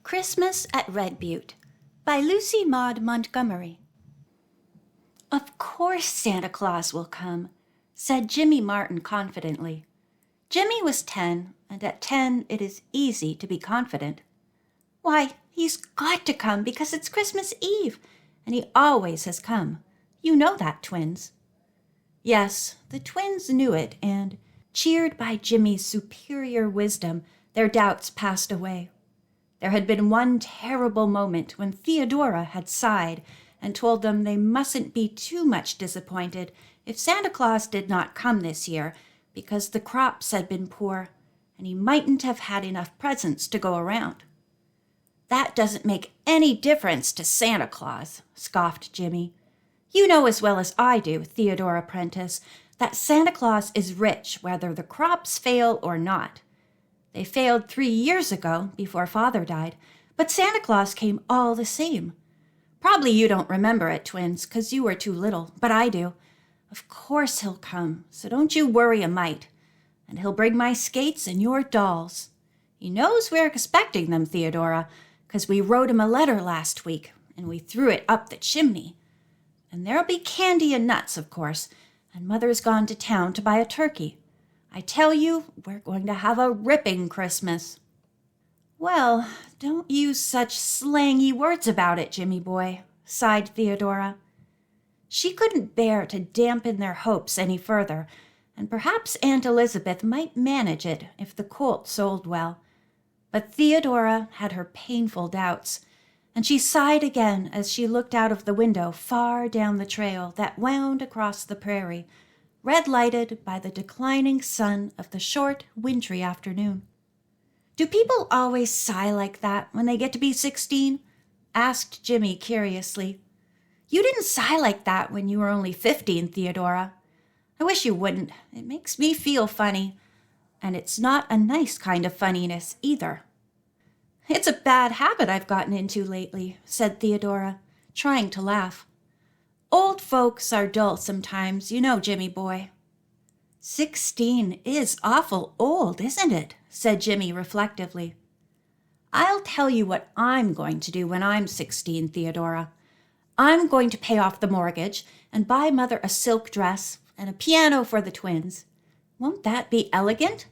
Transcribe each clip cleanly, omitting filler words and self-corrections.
Christmas at Red Butte by Lucy Maud Montgomery. Of course Santa Claus will come, said Jimmy Martin confidently. Jimmy was 10, and at 10 it is easy to be confident. Why, he's got to come because it's Christmas Eve, and he always has come. You know that, twins. Yes, the twins knew it, and, cheered by Jimmy's superior wisdom, their doubts passed away. There had been one terrible moment when Theodora had sighed and told them they mustn't be too much disappointed if Santa Claus did not come this year, because the crops had been poor, and he mightn't have had enough presents to go around. That doesn't make any difference to Santa Claus, scoffed Jimmy. You know as well as I do, Theodora Prentice, that Santa Claus is rich whether the crops fail or not. They failed 3 years ago, before Father died, but Santa Claus came all the same. Probably you don't remember it, twins, 'cause you were too little, but I do. Of course he'll come, so don't you worry a mite. And he'll bring my skates and your dolls. He knows we're expecting them, Theodora, 'cause we wrote him a letter last week, and we threw it up the chimney. And there'll be candy and nuts, of course, and Mother's gone to town to buy a turkey. I tell you, we're going to have a ripping Christmas. Well, don't use such slangy words about it, Jimmy boy, sighed Theodora. She couldn't bear to dampen their hopes any further, and perhaps Aunt Elizabeth might manage it if the colt sold well. But Theodora had her painful doubts, and she sighed again as she looked out of the window far down the trail that wound across the prairie, red-lighted by the declining sun of the short, wintry afternoon. Do people always sigh like that when they get to be 16? Asked Jimmy curiously. You didn't sigh like that when you were only 15, Theodora. I wish you wouldn't. It makes me feel funny. And it's not a nice kind of funniness either. It's a bad habit I've gotten into lately, said Theodora, trying to laugh. Old folks are dull sometimes, you know, Jimmy boy. 16 is awful old, isn't it? Said Jimmy reflectively. I'll tell you what I'm going to do when I'm 16, Theodora. I'm going to pay off the mortgage and buy Mother a silk dress and a piano for the twins. Won't that be elegant?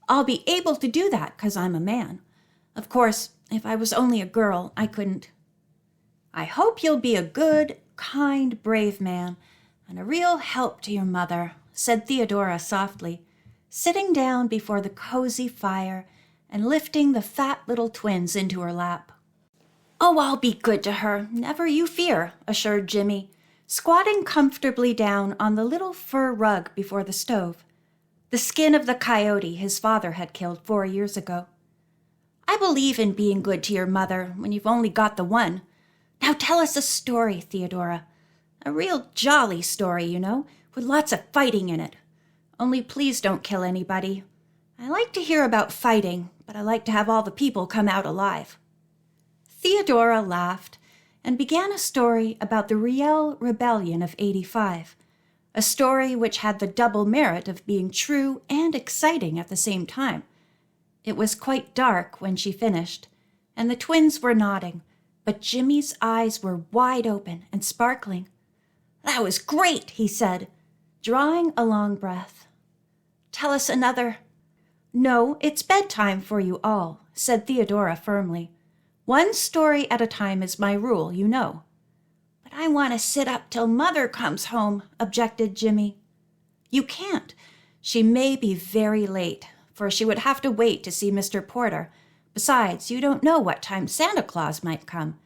I'll be able to do that 'cause I'm a man. Of course, if I was only a girl, I couldn't. I hope you'll be a good, kind, brave man, and a real help to your mother, said Theodora softly, sitting down before the cozy fire and lifting the fat little twins into her lap. Oh, I'll be good to her, never you fear, assured Jimmy, squatting comfortably down on the little fur rug before the stove, the skin of the coyote his father had killed 4 years ago. I believe in being good to your mother when you've only got the one. Now tell us a story, Theodora. A real jolly story, you know, with lots of fighting in it. Only please don't kill anybody. I like to hear about fighting, but I like to have all the people come out alive. Theodora laughed and began a story about the Riel Rebellion of '85, a story which had the double merit of being true and exciting at the same time. It was quite dark when she finished, and the twins were nodding, but Jimmy's eyes were wide open and sparkling. That was great, he said, drawing a long breath. Tell us another. No, it's bedtime for you all, said Theodora firmly. One story at a time is my rule, you know. But I want to sit up till Mother comes home, objected Jimmy. You can't. She may be very late, for she would have to wait to see Mr. Porter. Besides, you don't know what time Santa Claus might come.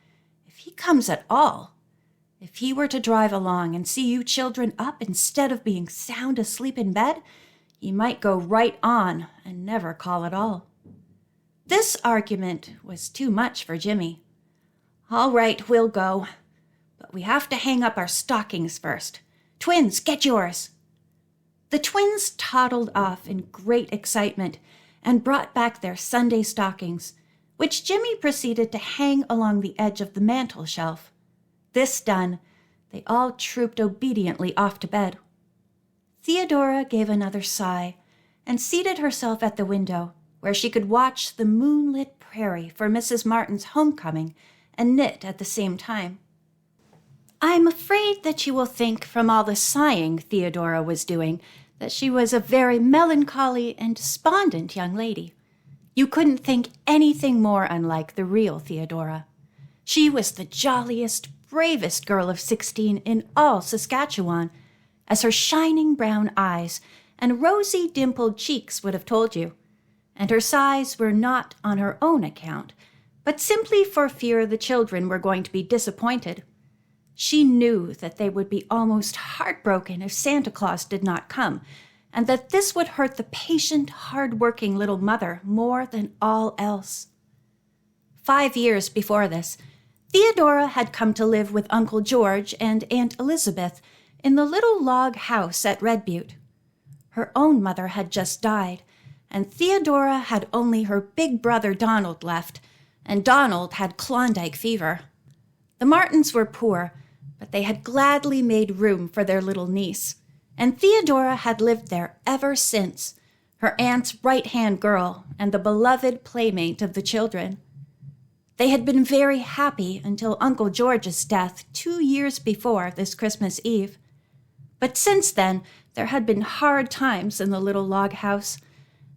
If he comes at all. If he were to drive along and see you children up instead of being sound asleep in bed, he might go right on and never call at all. This argument was too much for Jimmy. All right, we'll go. But we have to hang up our stockings first. Twins, get yours. The twins toddled off in great excitement and brought back their Sunday stockings, which Jimmy proceeded to hang along the edge of the mantel shelf. This done, they all trooped obediently off to bed. Theodora gave another sigh and seated herself at the window, where she could watch the moonlit prairie for Mrs. Martin's homecoming and knit at the same time. I'm afraid that you will think from all the sighing Theodora was doing that she was a very melancholy and despondent young lady. You couldn't think anything more unlike the real Theodora. She was the jolliest, bravest girl of 16 in all Saskatchewan, as her shining brown eyes and rosy dimpled cheeks would have told you, and her sighs were not on her own account, but simply for fear the children were going to be disappointed. She knew that they would be almost heartbroken if Santa Claus did not come, and that this would hurt the patient, hard-working little mother more than all else. 5 years before this, Theodora had come to live with Uncle George and Aunt Elizabeth in the little log house at Red Butte. Her own mother had just died, and Theodora had only her big brother Donald left, and Donald had Klondike fever. The Martins were poor, but they had gladly made room for their little niece, and Theodora had lived there ever since, her aunt's right-hand girl and the beloved playmate of the children. They had been very happy until Uncle George's death 2 years before this Christmas Eve. But since then, there had been hard times in the little log house,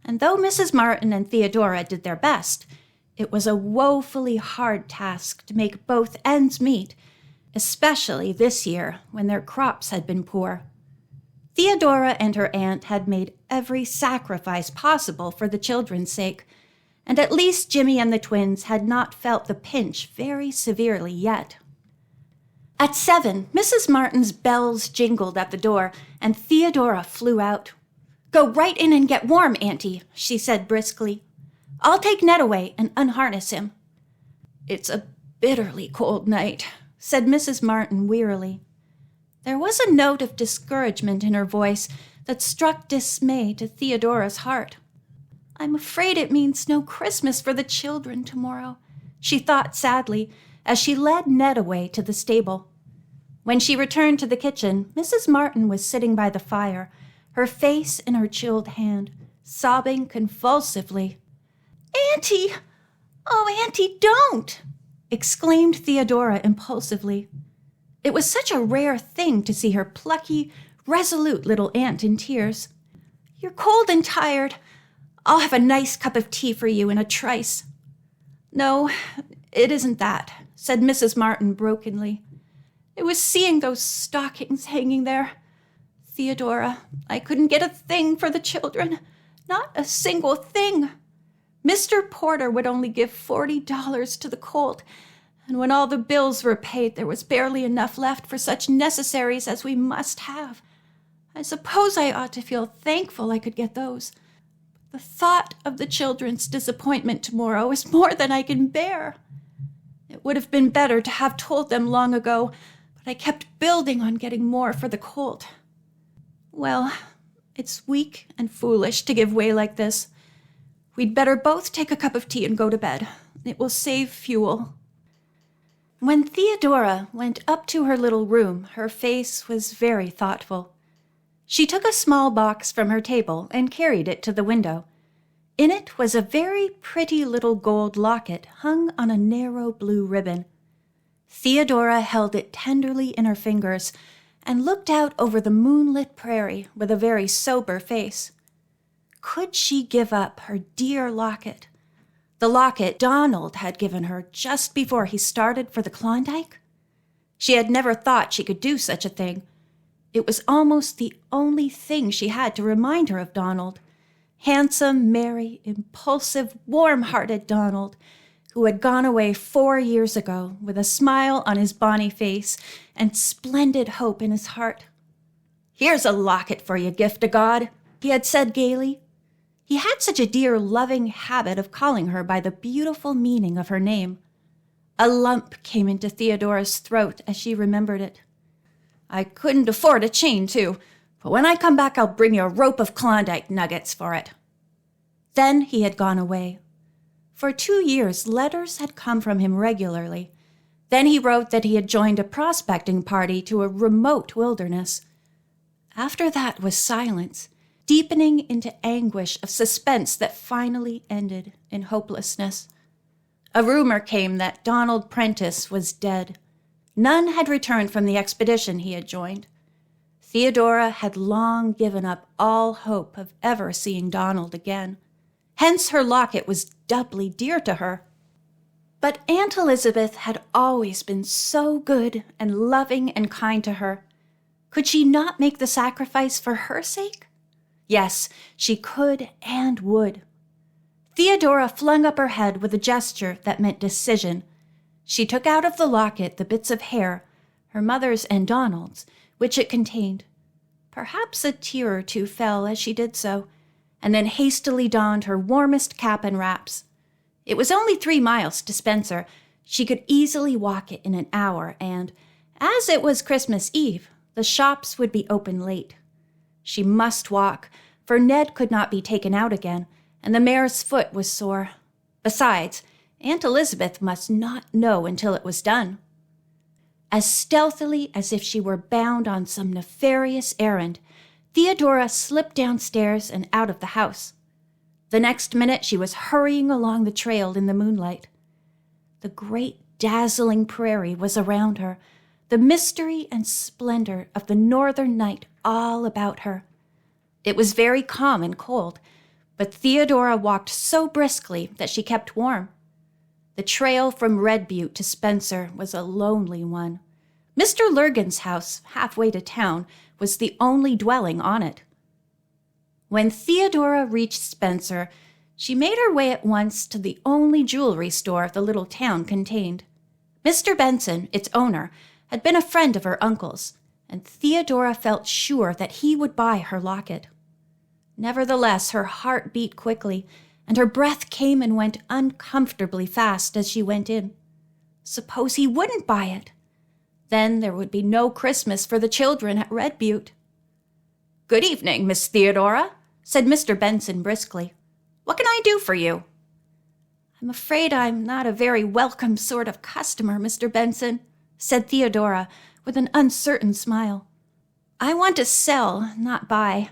and though Mrs. Martin and Theodora did their best, it was a woefully hard task to make both ends meet, especially this year when their crops had been poor. Theodora and her aunt had made every sacrifice possible for the children's sake, and at least Jimmy and the twins had not felt the pinch very severely yet. At 7, Mrs. Martin's bells jingled at the door, and Theodora flew out. "Go right in and get warm, Auntie," she said briskly. "I'll take Ned away and unharness him." "It's a bitterly cold night," said Mrs. Martin wearily. There was a note of discouragement in her voice that struck dismay to Theodora's heart. "I'm afraid it means no Christmas for the children tomorrow," she thought sadly as she led Ned away to the stable. When she returned to the kitchen, Mrs. Martin was sitting by the fire, her face in her chilled hand, sobbing convulsively. "Auntie! Oh, Auntie, don't!" exclaimed Theodora impulsively. It was such a rare thing to see her plucky, resolute little aunt in tears. "You're cold and tired. I'll have a nice cup of tea for you in a trice." "No, it isn't that," said Mrs. Martin brokenly. "It was seeing those stockings hanging there. Theodora, I couldn't get a thing for the children. Not a single thing. Mr. Porter would only give $40 to the colt, and when all the bills were paid, there was barely enough left for such necessaries as we must have. I suppose I ought to feel thankful I could get those. The thought of the children's disappointment tomorrow is more than I can bear. It would have been better to have told them long ago, but I kept building on getting more for the colt. Well, it's weak and foolish to give way like this. We'd better both take a cup of tea and go to bed. It will save fuel." When Theodora went up to her little room, her face was very thoughtful. She took a small box from her table and carried it to the window. In it was a very pretty little gold locket hung on a narrow blue ribbon. Theodora held it tenderly in her fingers and looked out over the moonlit prairie with a very sober face. Could she give up her dear locket? The locket Donald had given her just before he started for the Klondike? She had never thought she could do such a thing. It was almost the only thing she had to remind her of Donald. Handsome, merry, impulsive, warm-hearted Donald, who had gone away 4 years ago with a smile on his bonny face and splendid hope in his heart. "Here's a locket for you, gift o' God," he had said gaily. He had such a dear, loving habit of calling her by the beautiful meaning of her name. A lump came into Theodora's throat as she remembered it. "I couldn't afford a chain, too, but when I come back I'll bring you a rope of Klondike nuggets for it." Then he had gone away. For 2 years, letters had come from him regularly. Then he wrote that he had joined a prospecting party to a remote wilderness. After that was silence, deepening into anguish of suspense that finally ended in hopelessness. A rumor came that Donald Prentice was dead. None had returned from the expedition he had joined. Theodora had long given up all hope of ever seeing Donald again. Hence her locket was doubly dear to her. But Aunt Elizabeth had always been so good and loving and kind to her. Could she not make the sacrifice for her sake? Yes, she could and would. Theodora flung up her head with a gesture that meant decision. She took out of the locket the bits of hair, her mother's and Donald's, which it contained. Perhaps a tear or two fell as she did so, and then hastily donned her warmest cap and wraps. It was only 3 miles to Spencer. She could easily walk it in an hour, and, as it was Christmas Eve, the shops would be open late. She must walk, for Ned could not be taken out again, and the mare's foot was sore. Besides, Aunt Elizabeth must not know until it was done. As stealthily as if she were bound on some nefarious errand, Theodora slipped downstairs and out of the house. The next minute she was hurrying along the trail in the moonlight. The great dazzling prairie was around her, the mystery and splendor of the northern night all about her. It was very calm and cold, but Theodora walked so briskly that she kept warm. The trail from Red Butte to Spencer was a lonely one. Mr. Lurgan's house, halfway to town, was the only dwelling on it. When Theodora reached Spencer, she made her way at once to the only jewelry store the little town contained. Mr. Benson, its owner, had been a friend of her uncle's, and Theodora felt sure that he would buy her locket. Nevertheless, her heart beat quickly, and her breath came and went uncomfortably fast as she went in. Suppose he wouldn't buy it? Then there would be no Christmas for the children at Red Butte. "Good evening, Miss Theodora," said Mr. Benson briskly. "What can I do for you?" "I'm afraid I'm not a very welcome sort of customer, Mr. Benson," said Theodora with an uncertain smile. "I want to sell, not buy.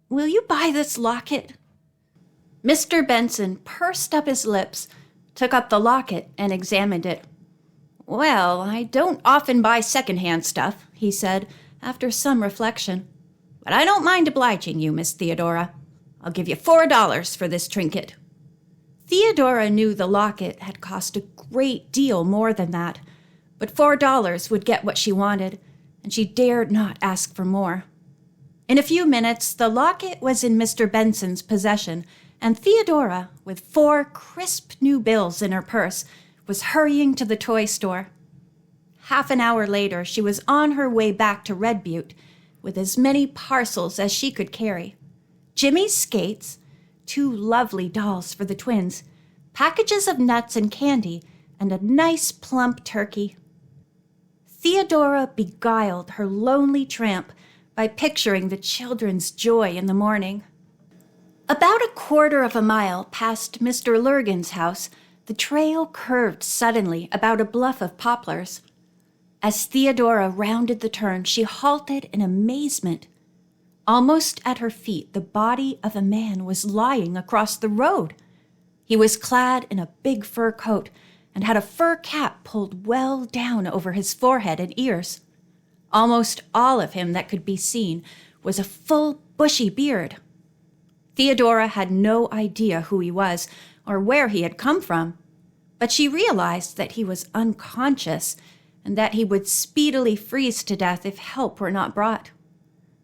Will you buy this locket?" Mr. Benson pursed up his lips, took up the locket, and examined it. "Well, I don't often buy second-hand stuff," he said, after some reflection. "But I don't mind obliging you, Miss Theodora. I'll give you $4 for this trinket." Theodora knew the locket had cost a great deal more than that, but $4 would get what she wanted, and she dared not ask for more. In a few minutes, the locket was in Mr. Benson's possession, and Theodora, with 4 crisp new bills in her purse, was hurrying to the toy store. Half an hour later, she was on her way back to Red Butte with as many parcels as she could carry. Jimmy's skates, 2 lovely dolls for the twins, packages of nuts and candy, and a nice plump turkey. Theodora beguiled her lonely tramp by picturing the children's joy in the morning. About 1/4 of a mile past Mr. Lurgan's house, the trail curved suddenly about a bluff of poplars. As Theodora rounded the turn, she halted in amazement. Almost at her feet, the body of a man was lying across the road. He was clad in a big fur coat and had a fur cap pulled well down over his forehead and ears. Almost all of him that could be seen was a full, bushy beard. Theodora had no idea who he was or where he had come from, but she realized that he was unconscious and that he would speedily freeze to death if help were not brought.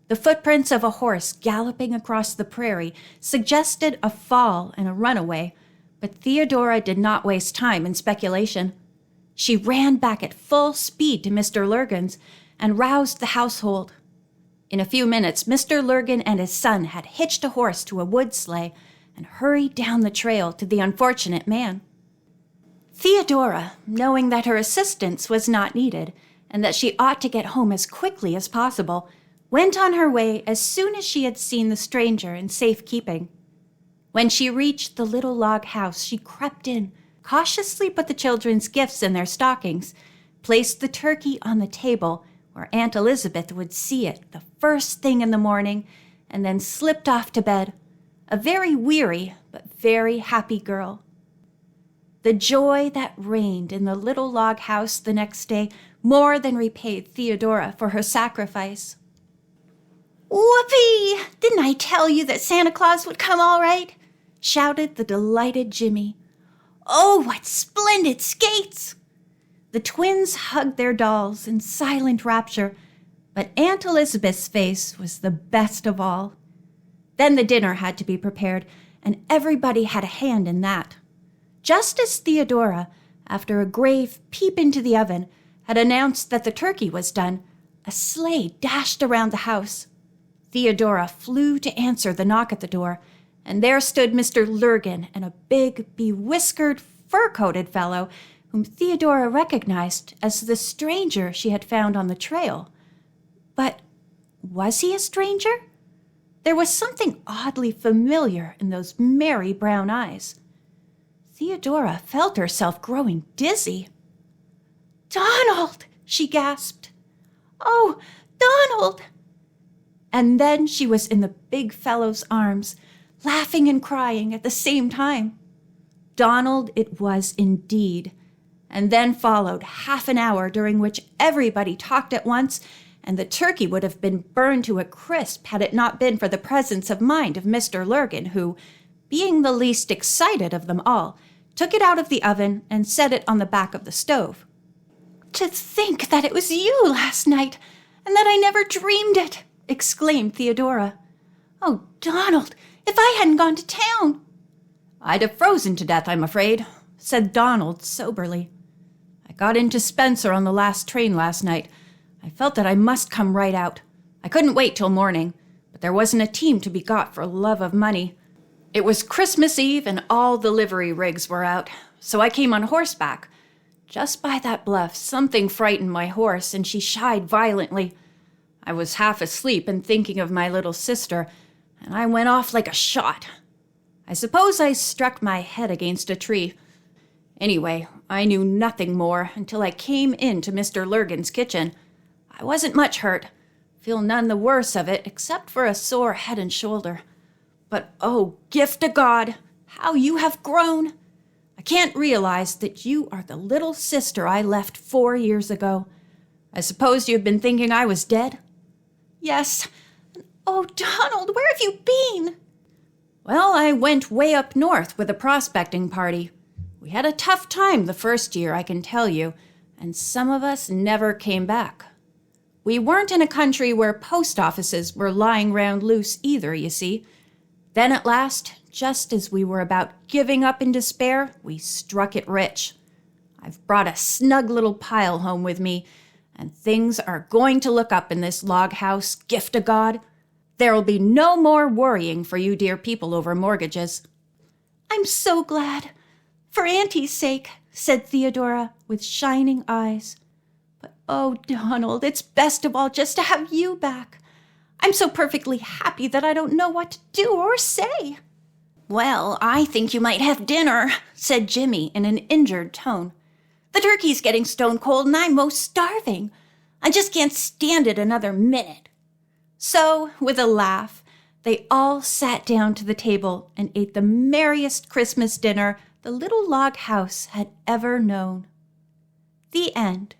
The footprints of a horse galloping across the prairie suggested a fall and a runaway, but Theodora did not waste time in speculation. She ran back at full speed to Mr. Lurgan's and roused the household. In a few minutes, Mr. Lurgan and his son had hitched a horse to a wood sleigh and hurried down the trail to the unfortunate man. Theodora, knowing that her assistance was not needed and that she ought to get home as quickly as possible, went on her way as soon as she had seen the stranger in safekeeping. When she reached the little log house, she crept in, cautiously put the children's gifts in their stockings, placed the turkey on the table where Aunt Elizabeth would see it the first thing in the morning, and then slipped off to bed, a very weary but very happy girl. The joy that reigned in the little log house the next day more than repaid Theodora for her sacrifice. "Whoopee! Didn't I tell you that Santa Claus would come all right?" shouted the delighted Jimmy. "Oh, what splendid skates!" The twins hugged their dolls in silent rapture, but Aunt Elizabeth's face was the best of all. Then the dinner had to be prepared, and everybody had a hand in that. Just as Theodora, after a grave peep into the oven, had announced that the turkey was done, a sleigh dashed around the house. Theodora flew to answer the knock at the door, and there stood Mr. Lurgan and a big, bewhiskered, fur-coated fellow whom Theodora recognized as the stranger she had found on the trail. But was he a stranger? There was something oddly familiar in those merry brown eyes. Theodora felt herself growing dizzy. "Donald!" she gasped. "Oh, Donald!" And then she was in the big fellow's arms, laughing and crying at the same time. Donald it was indeed, and then followed half an hour during which everybody talked at once, and the turkey would have been burned to a crisp had it not been for the presence of mind of Mr. Lurgan, who, being the least excited of them all, took it out of the oven and set it on the back of the stove. "To think that it was you last night, and that I never dreamed it!" exclaimed Theodora. "Oh, Donald, if I hadn't gone to town!" "I'd have frozen to death, I'm afraid," said Donald soberly. "I got into Spencer on the last train last night. I felt that I must come right out. I couldn't wait till morning, but there wasn't a team to be got for love of money. It was Christmas Eve and all the livery rigs were out, so I came on horseback. Just by that bluff, something frightened my horse, and she shied violently. I was half asleep and thinking of my little sister, and I went off like a shot. I suppose I struck my head against a tree. Anyway, I knew nothing more until I came into Mr. Lurgan's kitchen. I wasn't much hurt, feel none the worse of it except for a sore head and shoulder. But oh, gift of God, how you have grown! I can't realize that you are the little sister I left 4 years ago. I suppose you've been thinking I was dead?" "Yes. Oh, Donald, where have you been?" "Well, I went way up north with a prospecting party. We had a tough time the first year, I can tell you, and some of us never came back. We weren't in a country where post offices were lying round loose either, you see. Then at last, just as we were about giving up in despair, we struck it rich. I've brought a snug little pile home with me, and things are going to look up in this log house, gift of God. There'll be no more worrying for you dear people over mortgages." "I'm so glad, for Auntie's sake," said Theodora with shining eyes. "But oh, Donald, it's best of all just to have you back. I'm so perfectly happy that I don't know what to do or say." "Well, I think you might have dinner," said Jimmy in an injured tone. "The turkey's getting stone cold and I'm most starving. I just can't stand it another minute." So, with a laugh, they all sat down to the table and ate the merriest Christmas dinner the little log house had ever known. The end.